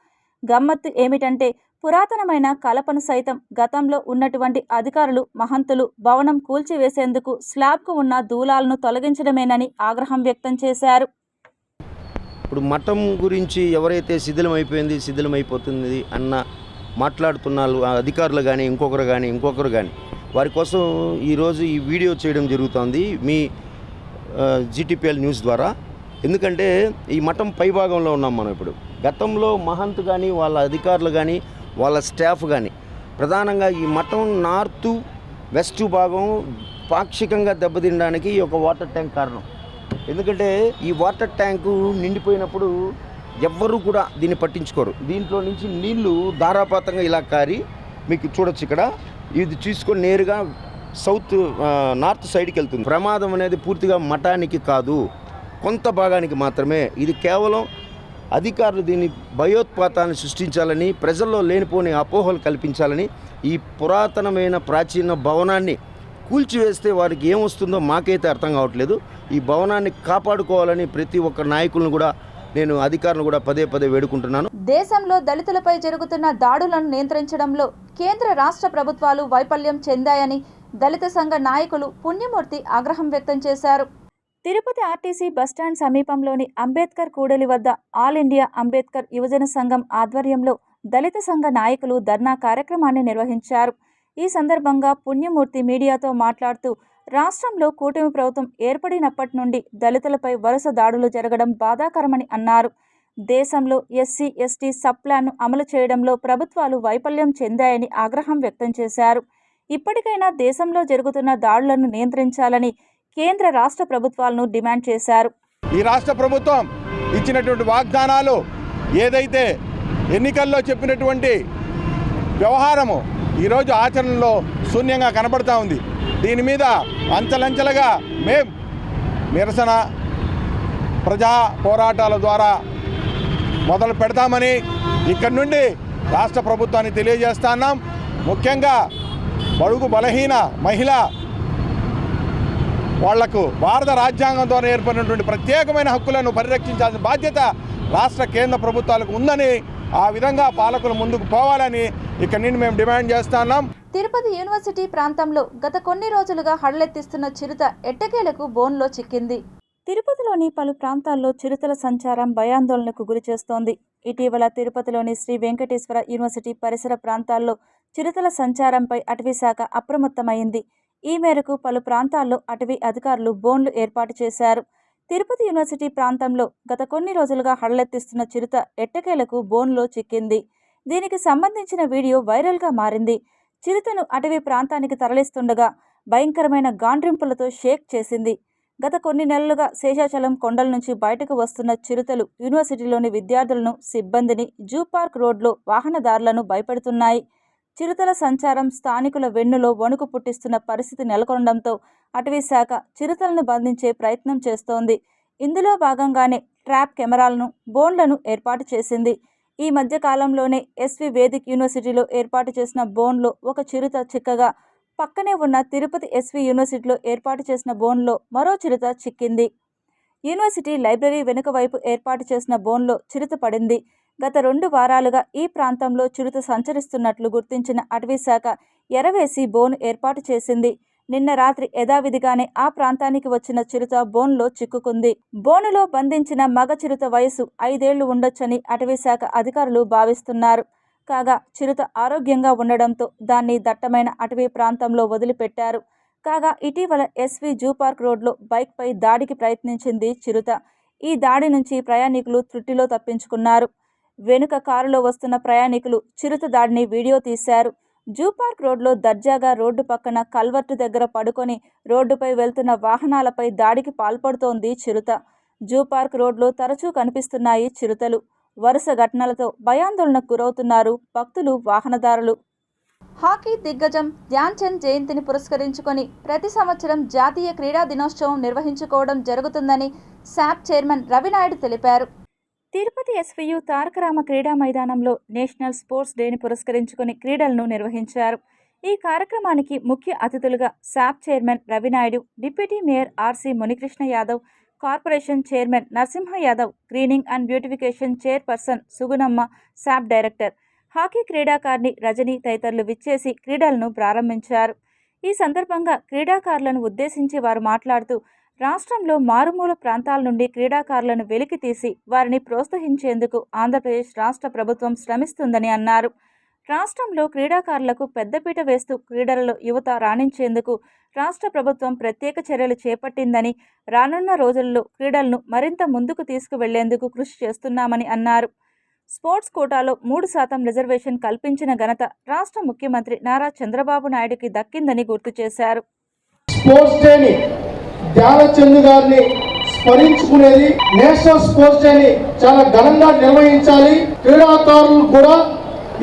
గమ్మత్తు ఏమిటంటే పురాతనమైన కలపను సైతం గతంలో ఉన్నటువంటి అధికారులు, మహంతులు భవనం కూల్చివేసేందుకు స్లాబ్కు ఉన్న దూలాలను తొలగించడమేనని ఆగ్రహం వ్యక్తం చేశారు. ఇప్పుడు మఠం గురించి ఎవరైతే శిథిలమైపోతుంది అన్న మాట్లాడుతున్న అధికారులు కానీ ఇంకొకరు కానీ వారి కోసం ఈరోజు ఈ వీడియో చేయడం జరుగుతోంది మీ GTPL న్యూస్ ద్వారా. ఎందుకంటే ఈ మఠం పైభాగంలో ఉన్నాం మనం ఇప్పుడు. గతంలో మహంత్ కానీ వాళ్ళ అధికారులు కానీ వాళ్ళ స్టాఫ్ కానీ ప్రధానంగా ఈ మఠం నార్త్ వెస్ట్ భాగం పాక్షికంగా దెబ్బతినడానికి ఈ ఒక వాటర్ ట్యాంక్ కారణం. ఎందుకంటే ఈ వాటర్ ట్యాంకు నిండిపోయినప్పుడు ఎవ్వరూ కూడా దీన్ని పట్టించుకోరు. దీంట్లో నుంచి నీళ్లు ధారాపాతంగా ఇలా కారి మీకు చూడొచ్చు. ఇక్కడ ఇది చూసుకొని నేరుగా నార్త్ సైడ్కి వెళ్తుంది. ప్రమాదం అనేది పూర్తిగా మఠానికి కాదు, కొంత భాగానికి మాత్రమే. ఇది కేవలం అధికారులు దీన్ని భయోత్పాతాన్ని సృష్టించాలని, ప్రజల్లో లేనిపోని అపోహలు కల్పించాలని ఈ పురాతనమైన ప్రాచీన భవనాన్ని కూల్చివేస్తే వారికి ఏమొస్తుందో మాకైతే అర్థం కావట్లేదు. ఈ భవనాన్ని కాపాడుకోవాలని ప్రతి ఒక్క నాయకులను కూడా నేను అధికారులను కూడా పదే వేడుకుంటున్నాను. దేశంలో దళితులపై జరుగుతున్న దాడులను నియంత్రించడంలో కేంద్ర రాష్ట్ర ప్రభుత్వాలు వైఫల్యం చెందాయని దళిత సంఘ నాయకులు పుణ్యమూర్తి ఆగ్రహం వ్యక్తం చేశారు. తిరుపతి ఆర్టీసీ బస్టాండ్ సమీపంలోని అంబేద్కర్ కూడలి వద్ద ఆల్ ఇండియా అంబేద్కర్ యువజన సంఘం ఆధ్వర్యంలో దళిత సంఘ నాయకులు ధర్నా కార్యక్రమాన్ని నిర్వహించారు. ఈ సందర్భంగా పుణ్యమూర్తి మీడియాతో మాట్లాడుతూ రాష్ట్రంలో కూటమి ప్రభుత్వం ఏర్పడినప్పటి నుండి దళితులపై వరుస దాడులు జరగడం బాధాకరమని అన్నారు. దేశంలో SC, ST సబ్ ప్లాన్ను అమలు చేయడంలో ప్రభుత్వాలు వైఫల్యం చెందాయని ఆగ్రహం వ్యక్తం చేశారు. ఇప్పటికైనా దేశంలో జరుగుతున్న దాడులను నియంత్రించాలని కేంద్ర రాష్ట్ర ప్రభుత్వాలను డిమాండ్ చేశారు. ఈ రాష్ట్ర ప్రభుత్వం ఇచ్చినటువంటి వాగ్దానాలు ఏదైతే ఎన్నికల్లో చెప్పినటువంటి వ్యవహారము ఈరోజు ఆచరణలో శూన్యంగా కనబడతా ఉంది. దీని మీద అంచెలంచెలుగా మేం నిరసన ప్రజా పోరాటాల ద్వారా మొదలు పెడతామని ఇక్కడి నుండి రాష్ట్ర ప్రభుత్వాన్ని తెలియజేస్తున్నాం. ముఖ్యంగా బడుగు బలహీన మహిళ వాళ్లకు భారత రాజ్యాంగంతో ఏర్పడినటువంటి ప్రత్యేకమైన హక్కులను పరిరక్షించాల్సిన బాధ్యత రాష్ట్ర కేంద్ర ప్రభుత్వాలకు ఉందని, ఆ విధంగా పాలకులు ముందుకు పోవాలని ఇక్కడి నుండి మేము డిమాండ్ చేస్తున్నాం. తిరుపతి యూనివర్సిటీ ప్రాంతంలో గత కొన్ని రోజులుగా హడలెత్తిస్తున్న చిరుత ఎట్టకేలకు బోన్లో చిక్కింది. తిరుపతిలోని పలు ప్రాంతాల్లో చిరుతల సంచారం భయాందోళనకు గురిచేస్తోంది. ఇటీవల తిరుపతిలోని శ్రీ వెంకటేశ్వర యూనివర్సిటీ పరిసర ప్రాంతాల్లో చిరుతల సంచారంపై అటవీశాఖ అప్రమత్తమైంది. ఈ మేరకు పలు ప్రాంతాల్లో అటవీ అధికారులు బోన్లు ఏర్పాటు చేశారు. తిరుపతి యూనివర్సిటీ ప్రాంతంలో గత కొన్ని రోజులుగా హడలెత్తిస్తున్న చిరుత ఎట్టకేలకు బోన్లో చిక్కింది. దీనికి సంబంధించిన వీడియో వైరల్గా మారింది. చిరుతను అటవీ ప్రాంతానికి తరలిస్తుండగా భయంకరమైన గాండ్రింపులతో షేక్ చేసింది. గత కొన్ని నెలలుగా శేషాచలం కొండల నుంచి బయటకు వస్తున్న చిరుతలు యూనివర్సిటీలోని విద్యార్థులను, సిబ్బందిని, జూ పార్క్ రోడ్లో వాహనదారులను భయపెడుతున్నాయి. చిరుతల సంచారం స్థానికుల వెన్నులో వణుకు పుట్టిస్తున్న పరిస్థితి నెలకొనడంతో అటవీ శాఖ చిరుతలను బంధించే ప్రయత్నం చేస్తోంది. ఇందులో భాగంగానే ట్రాప్ కెమెరాలను, బోన్లను ఏర్పాటు చేసింది. ఈ మధ్య కాలంలోనే ఎస్వి వేదిక్ యూనివర్సిటీలో ఏర్పాటు చేసిన బోన్లో ఒక చిరుత చిక్కగా, పక్కనే ఉన్న తిరుపతి ఎస్వి యూనివర్సిటీలో ఏర్పాటు చేసిన బోన్లో మరో చిరుత చిక్కింది. యూనివర్సిటీ లైబ్రరీ వెనుక వైపు ఏర్పాటు చేసిన బోన్లో చిరుత పడింది. గత 2 వారాలుగా ఈ ప్రాంతంలో చిరుత సంచరిస్తున్నట్లు గుర్తించిన అటవీశాఖ ఎరవేసి బోను ఏర్పాటు చేసింది. నిన్న రాత్రి యథావిధిగానే ఆ ప్రాంతానికి వచ్చిన చిరుత బోన్లో చిక్కుకుంది. బోనులో బంధించిన మగ చిరుత వయసు 5 ఏళ్లు ఉండొచ్చని అటవీశాఖ అధికారులు భావిస్తున్నారు. కాగా చిరుత ఆరోగ్యంగా ఉండడంతో దాన్ని దట్టమైన అటవీ ప్రాంతంలో వదిలిపెట్టారు. కాగా ఇటీవల ఎస్వి జూ పార్క్ రోడ్లో బైక్పై దాడికి ప్రయత్నించింది చిరుత. ఈ దాడి నుంచి ప్రయాణికులు త్రుటిలో తప్పించుకున్నారు. వెనుక కారులో వస్తున్న ప్రయాణికులు చిరుత దాడిని వీడియో తీశారు. జూ పార్క్ రోడ్లో దర్జాగా రోడ్డు పక్కన కల్వర్టు దగ్గర పడుకొని రోడ్డుపై వెళ్తున్న వాహనాలపై దాడికి పాల్పడుతోంది చిరుత. జూ పార్క్ రోడ్లో తరచూ కనిపిస్తున్నాయి చిరుతలు. వరుస ఘటనలతో భయాందోళనకు గురవుతున్నారు భక్తులు, వాహనదారులు. హాకీ దిగ్గజం ధ్యాన్ చంద్ జయంతిని పురస్కరించుకొని ప్రతి సంవత్సరం జాతీయ క్రీడా దినోత్సవం నిర్వహించుకోవడం జరుగుతుందని శాప్ చైర్మన్ రవినాయుడు తెలిపారు. తిరుపతి ఎస్వియు తారకరామ క్రీడా మైదానంలో నేషనల్ స్పోర్ట్స్ డేని పురస్కరించుకొని క్రీడలను నిర్వహించారు. ఈ కార్యక్రమానికి ముఖ్య అతిథులుగా SAAP chairman Ravi Naidu, deputy mayor RC Munikrishna Yadav, corporation chairman Narasimha Yadav, greening and beautification chairperson Sugunamma, SAAP director, hockey క్రీడాకారిణి రజని తదితరులు విచ్చేసి క్రీడలను ప్రారంభించారు. ఈ సందర్భంగా క్రీడాకారులను ఉద్దేశించి వారు మాట్లాడుతూ రాష్ట్రంలో మారుమూల ప్రాంతాల నుండి క్రీడాకారులను వెలికి తీసి వారిని ప్రోత్సహించేందుకు ఆంధ్రప్రదేశ్ రాష్ట్ర ప్రభుత్వం శ్రమిస్తుందని అన్నారు. రాష్ట్రంలో క్రీడాకారులకు పెద్దపీట వేస్తూ క్రీడలలో యువత రాణించేందుకు రాష్ట్ర ప్రభుత్వం ప్రత్యేక చర్యలు చేపట్టిందని, రానున్న రోజుల్లో క్రీడలను మరింత ముందుకు తీసుకువెళ్లేందుకు కృషి చేస్తున్నామని అన్నారు. స్పోర్ట్స్ కోటాలో 3% రిజర్వేషన్ కల్పించిన ఘనత రాష్ట్ర ముఖ్యమంత్రి నారా చంద్రబాబు నాయుడుకి దక్కిందని గుర్తు చేశారు. స్పోర్ట్స్ డేని ధ్యానచంద్ గారిని స్మరించుకునేది, నేషనల్ స్పోర్ట్స్ డేని చాలా ఘనంగా నిర్వహించాలి. క్రీడాకారులు కూడా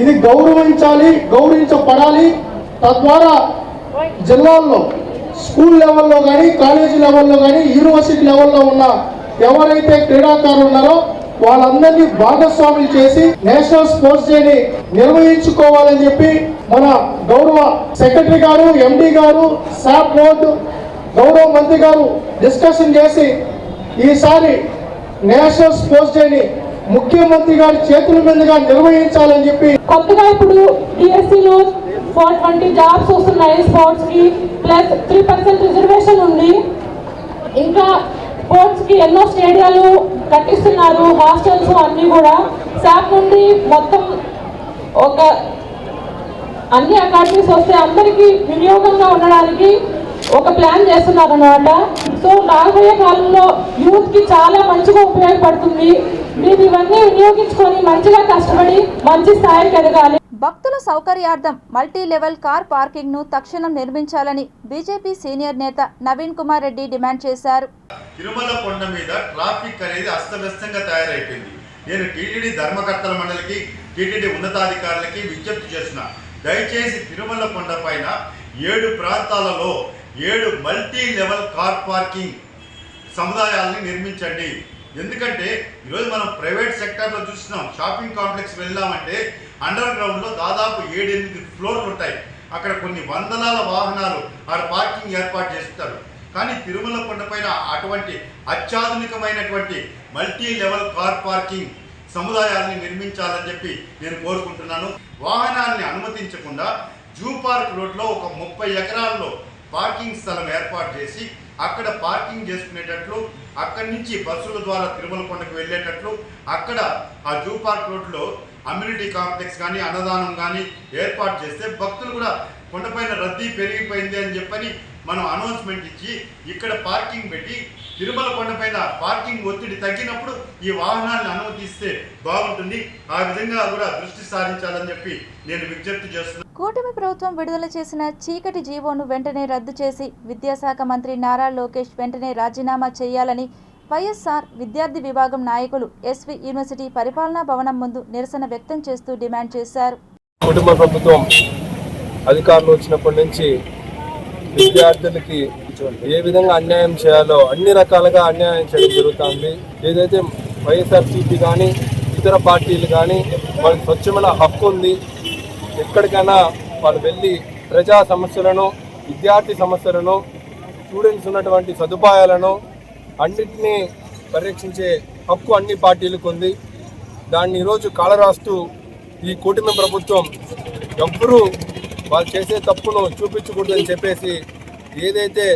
ఇది గౌరవించబడాలి. తద్వారా జిల్లాల్లో స్కూల్ లెవెల్లో కానీ, కాలేజీ లెవెల్లో కానీ, యూనివర్సిటీ లెవెల్లో ఉన్న ఎవరైతే క్రీడాకారులు ఉన్నారో వాళ్ళందరినీ భాగస్వాములు చేసి నేషనల్ స్పోర్ట్స్ డేని నిర్వహించుకోవాలని చెప్పి మన గౌరవ సెక్రటరీ గారు, ఎండి గారు, శాప్ బోర్డు గౌరవ మంత్రి గారు డిస్కషన్ చేసి ఈసారి నేషనల్ స్పోర్ట్స్ డేని ముఖ్యమంత్రి గారి చేతుల మీదుగా నిర్వహించాలని చెప్పి కొత్తగా ఇప్పుడు డిఎస్సిలో 420 జాబ్స్ వస్తున్నాయి స్పోర్ట్స్ కి, ప్లస్ 3% రిజర్వేషన్ ఉంది. ఇంకా స్పోర్ట్స్ కి ఎన్నో స్టేడియాలు కట్టిస్తున్నారు, హాస్టల్స్ అన్ని కూడా. శాప్ నుండి మొత్తం అన్ని అకాడమీస్ వస్తే అందరికీ వినియోగంగా ఉండడానికి ఒక ప్లాన్ చేస్తున్నారు అన్నమాట. సో రాబోయే కాలంలో యూత్ కి చాలా మంచిగా ఉపయోగపడుతుంది. మీరు ఇవన్నీ వినియోగించుకొని మంచిగా కష్టపడి మంచి స్థాయికి ఎదగాలి. భక్తుల సౌకర్యార్థం మల్టీ లెవెల్ కార్ పార్కింగ్ ను తక్షణం నిర్మించాలని బీజేపీ సీనియర్ నేత నవీన్ కుమార్ రెడ్డి డిమాండ్ చేశారు. తిరుమల కొండ మీద ట్రాఫిక్ అనేది అస్తవ్యస్తంగా తయారైపోయింది. నేను టీటీడీ ధర్మకర్తల మండలికి, టీటీడీ ఉన్నతాధికారులకి విజ్ఞప్తి చేస్తున్నా, దయచేసి తిరుమల కొండ పైన 7 ప్రాంతాలలో 7 మల్టీ లెవెల్ కార్ పార్కింగ్ సముదాయాలని నిర్మించండి. ఎందుకంటే ఈరోజు మనం ప్రైవేట్ సెక్టర్లో చూస్తున్నాం, షాపింగ్ కాంప్లెక్స్ వెళ్ళామంటే అండర్ గ్రౌండ్లో దాదాపు 7-8 ఫ్లోర్లు ఉంటాయి. అక్కడ కొన్ని వందలాల వాహనాలు ఆడ పార్కింగ్ ఏర్పాటు చేస్తారు. కానీ తిరుమల కొండపైన అటువంటి అత్యాధునికమైనటువంటి మల్టీ లెవెల్ కార్ పార్కింగ్ సముదాయాలని నిర్మించాలని చెప్పి నేను కోరుకుంటున్నాను. వాహనాలని అనుమతించకుండా జూ పార్క్ రోడ్లో ఒక 30 ఎకరాల్లో పార్కింగ్ స్థలం ఏర్పాటు చేసి అక్కడ పార్కింగ్ చేసుకునేటట్లు, అక్కడి నుంచి బస్సుల ద్వారా తిరుమల కొండకు వెళ్ళేటట్లు, అక్కడ ఆ జూ పార్క్ రోడ్లో అమ్యూనిటీ కాంప్లెక్స్ కానీ, అన్నదానం కానీ ఏర్పాటు చేస్తే భక్తులు కూడా కొండపైన రద్దీ పెరిగిపోయింది అని చెప్పని మనం అనౌన్స్మెంట్ ఇచ్చి ఇక్కడ పార్కింగ్ పెట్టి తిరుమల కొండపైన పార్కింగ్ ఒత్తిడి తగ్గినప్పుడు ఈ వాహనాలను అనుమతిస్తే బాగుంటుంది. ఆ విధంగా కూడా దృష్టి సారించాలని చెప్పి నేను విజ్ఞప్తి చేస్తున్నాను. కూటమి ప్రభుత్వం విడుదల చేసిన చీకటి జీవోను వెంటనే రద్దు చేసి విద్యాశాఖ మంత్రి నారా లోకేష్ వెంటనే రాజీనామా చేయాలని వైఎస్ఆర్ విద్యార్థి విభాగం నాయకులు ఎస్వి యూనివర్సిటీ పరిపాలనా భవనం ముందు నిరసన వ్యక్తం చేస్తూ డిమాండ్ చేశారు. కుటుంబ ప్రభుత్వం అధికారులు వచ్చినప్పటి నుంచి విద్యార్థులకి ఏ విధంగా అన్యాయం చేయాలో అన్ని రకాలుగా అన్యాయం చేయడం జరుగుతుంది. ఏదైతే వైఎస్ఆర్సీపీ కానీ ఇతర పార్టీలు కానీ వాళ్ళకి స్వచ్ఛమైన హక్కు ఉంది. ఎక్కడికైనా వాళ్ళు వెళ్ళి ప్రజా సమస్యలను, విద్యార్థి సమస్యలను, స్టూడెంట్స్ ఉన్నటువంటి సదుపాయాలను అన్నింటినీ పరిరక్షించే హక్కు అన్ని పార్టీలకు ఉంది. దాన్ని ఈరోజు కాలరాస్తూ ఈ కూటమి ప్రభుత్వం ఎవ్వరూ వాళ్ళు చేసే తప్పును చూపించకూడదని చెప్పేసి ఏదైతే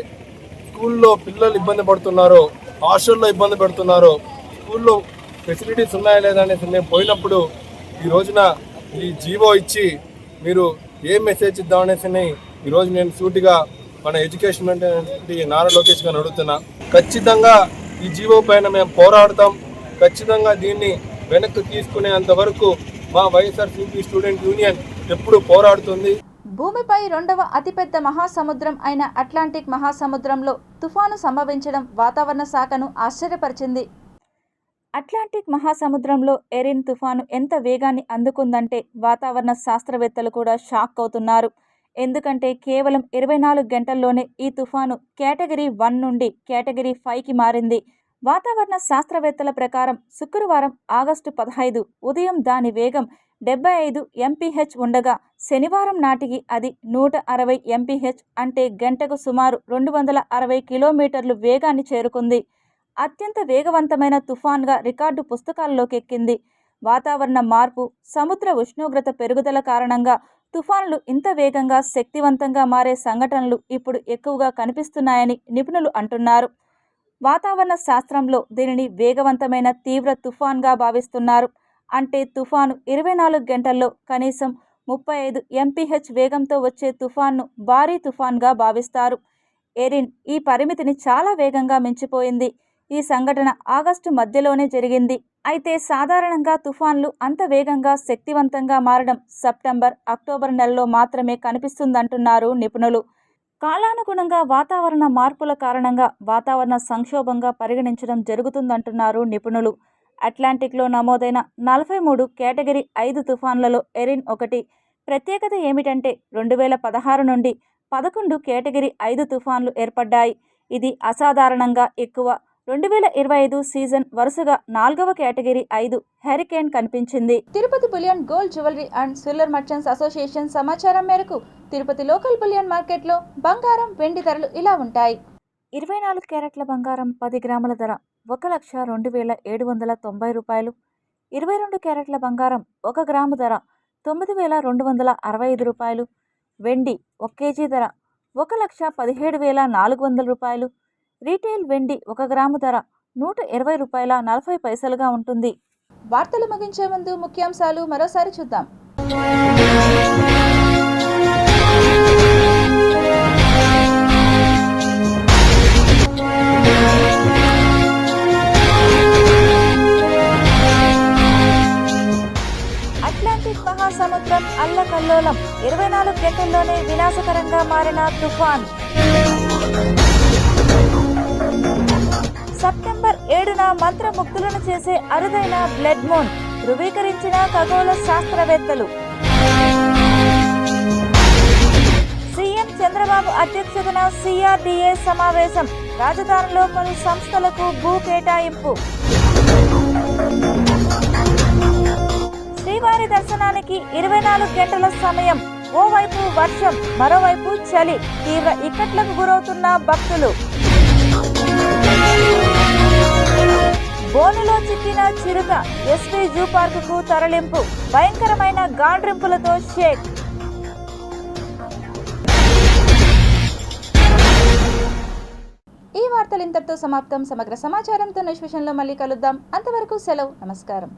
స్కూల్లో పిల్లలు ఇబ్బంది పడుతున్నారో, హాస్టల్లో ఇబ్బంది పడుతున్నారో, స్కూల్లో ఫెసిలిటీస్ ఉన్నాయా లేదా అనేసి మేము పోయినప్పుడు ఈ రోజున ఈ జీవో ఇచ్చి మీరు ఏం మెసేజ్ ఇద్దామనేసి ఈరోజు నేను సూటిగా మన ఎడ్యుకేషన్ మంత్రి నారా లోకేష్ గారిని అడుగుతున్నా. ఖచ్చితంగా ఈ జీవో పైన మేము పోరాడతాం. ఖచ్చితంగా దీన్ని వెనక్కి తీసుకునేంత వరకు మా వైఎస్ఆర్సీపీ స్టూడెంట్ యూనియన్ ఎప్పుడు పోరాడుతుంది. భూమిపై రెండవ అతిపెద్ద మహాసముద్రం అయిన అట్లాంటిక్ మహాసముద్రంలో తుఫాను సంభవించడం వాతావరణ శాఖను ఆశ్చర్యపరిచింది. అట్లాంటిక్ మహాసముద్రంలో ఎరిన్ తుఫాను ఎంత వేగాన్ని అందుకుందంటే వాతావరణ శాస్త్రవేత్తలు కూడా షాక్ అవుతున్నారు. ఎందుకంటే కేవలం 24 గంటల్లోనే ఈ తుఫాను కేటగిరీ 1 నుండి కేటగిరీ 5కి మారింది. వాతావరణ శాస్త్రవేత్తల ప్రకారం శుక్రవారం ఆగస్టు 15 ఉదయం దాని వేగం 75 MPH ఉండగా శనివారం నాటికి అది 160 MPH అంటే గంటకు సుమారు 260 కిలోమీటర్లు వేగాన్ని చేరుకుంది. అత్యంత వేగవంతమైన తుఫాన్గా రికార్డు పుస్తకాల్లోకి ఎక్కింది. వాతావరణ మార్పు, సముద్ర ఉష్ణోగ్రత పెరుగుదల కారణంగా తుఫాన్లు ఇంత వేగంగా శక్తివంతంగా మారే సంఘటనలు ఇప్పుడు ఎక్కువగా కనిపిస్తున్నాయని నిపుణులు అంటున్నారు. వాతావరణ శాస్త్రంలో దీనిని వేగవంతమైన తీవ్ర తుఫాన్గా భావిస్తున్నారు. అంటే తుఫాను 24 గంటల్లో కనీసం 35 MPH వేగంతో వచ్చే తుఫాన్ను భారీ తుఫాన్గా భావిస్తారు. ఎరిన్ ఈ పరిమితిని చాలా వేగంగా మించిపోయింది. ఈ సంఘటన ఆగస్టు మధ్యలోనే జరిగింది. అయితే సాధారణంగా తుఫాన్లు అంత వేగంగా శక్తివంతంగా మారడం సెప్టెంబర్, అక్టోబర్ నెలలో మాత్రమే కనిపిస్తుందంటున్నారు నిపుణులు. కాలానుగుణంగా వాతావరణ మార్పుల కారణంగా వాతావరణ సంక్షోభంగా పరిగణించడం జరుగుతుందంటున్నారు నిపుణులు. అట్లాంటిక్లో నమోదైన 43 కేటగిరీ 5 తుఫాన్లలో ఎరిన్ ఒకటి. ప్రత్యేకత ఏమిటంటే 2016 నుండి 11 కేటగిరీ 5 తుఫాన్లు ఏర్పడ్డాయి. ఇది అసాధారణంగా ఎక్కువ. 2025 సీజన్ వరుసగా 4వ కేటగిరీ 5 హరికేన్ కనిపించింది. Tirupati bullion gold jewellery and silver merchants association సమాచారం మేరకు తిరుపతి లోకల్ బులియన్ మార్కెట్లో బంగారం, వెండి ధరలు ఇలా ఉంటాయి. 24 క్యారెట్ల బంగారం 10 గ్రాముల ధర 1,02,790 రూపాయలు. 22 క్యారెట్ల బంగారం 1 గ్రాము ధర 9,265 రూపాయలు. వెండి 1 కేజీ ధర 1,17,400 రూపాయలు. రీటైల్ వెండి 1 గ్రాము ధర 120 రూపాయల 40 పైసలుగా ఉంటుంది. వార్తలు ముగించే ముందు ముఖ్యాంశాలు మరోసారి చూద్దాం. అట్లాంటిక్ మహాసముద్రం అల్లకల్లోలం, 24 గంటల్లోనే వినాశకరంగా మారిన తుఫాన్. సెప్టెంబర్ 7న మంత్రముగ్ధులను చేసే అరుదైన బ్లడ్ మూన్ ధృవీకరించిన ఖగోళ శాస్త్రవేత్తలు. సీఎం చంద్రబాబు అధ్యక్షతన CRDA సమావేశం. రాజధానిలో పలు సంస్థలకు భూ కేటాయింపు. శ్రీవారి దర్శనానికి 24 గంటల సమయం. ఓవైపు వర్షం, మరోవైపు చలి. తీవ్ర ఇక్కట్లకు గురవుతున్న భక్తులు. బోనులో చిక్కిన చిరుత ఎస్పీ జూ పార్కుకు తరలింపు. భయంకరమైన గాండ్రింపులతో షేక్. ఈ వార్తలు ఇంతటితో సమాప్తం. సమగ్ర సమాచారంతో నెక్స్ట్ విషయంలో మళ్ళీ కలుద్దాం. అంతవరకు సెలవు. నమస్కారం.